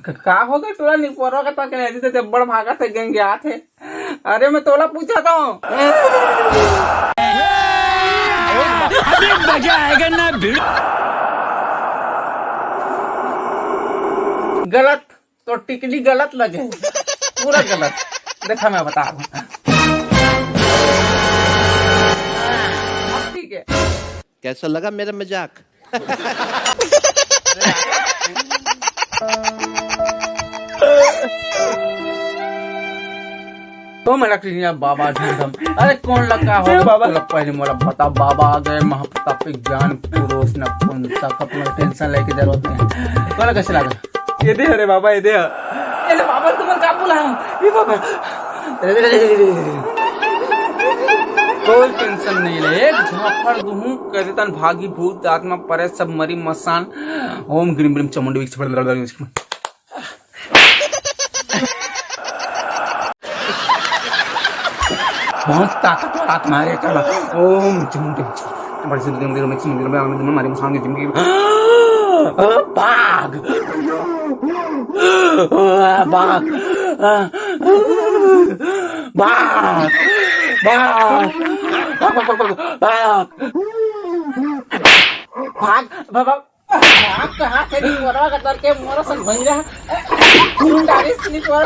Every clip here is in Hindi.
का हो गए तोला निपोरवा का तक नहीं थे बड़ भागा थे गंगे आते। अरे मैं तोला पूछा था अभी मजा आएगा ना भिड़। गलत तो टिकली गलत लगे पूरा गलत। देखा मैं बता रहा हूँ ठीक है। कैसा लगा मेरा मजाक? तो मैं रख लिया बाबा धूमधाम। अरे कौन लगा हो बाबा पहले मोला बता। बाबा आ गए महाप्रतापिक ज्ञान पुरुष न पुंसा अपना टेंशन लेके जरूरत नहीं। कौन कैसे लगा ये दे अरे बाबा ये दे। अरे बाबा तुम क्या बोला ये बाबा कोई टेंशन नहीं ले। एक झापड़ दूं कहते तन भागी भूत आत्मा परे सब मरी मसान। ओम ग्रीम ग्रीम चमुंडी बहुत ताकतवर आत्मा है चला। ओम चमुंडी बड़ी से मारी मसान की बाघ बाघ बाघ भाग बाबा भाग कहाँ से निकोरवा का करके मोरा सन भैया डाली स्लीपर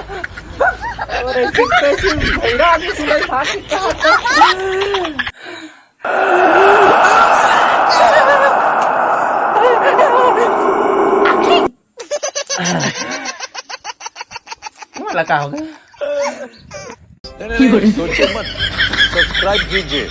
और ऐसे भैया आदमी सुनाई भाग कहाँ तक लगा हो गया। सोचिए मत, सब्सक्राइब कीजिए।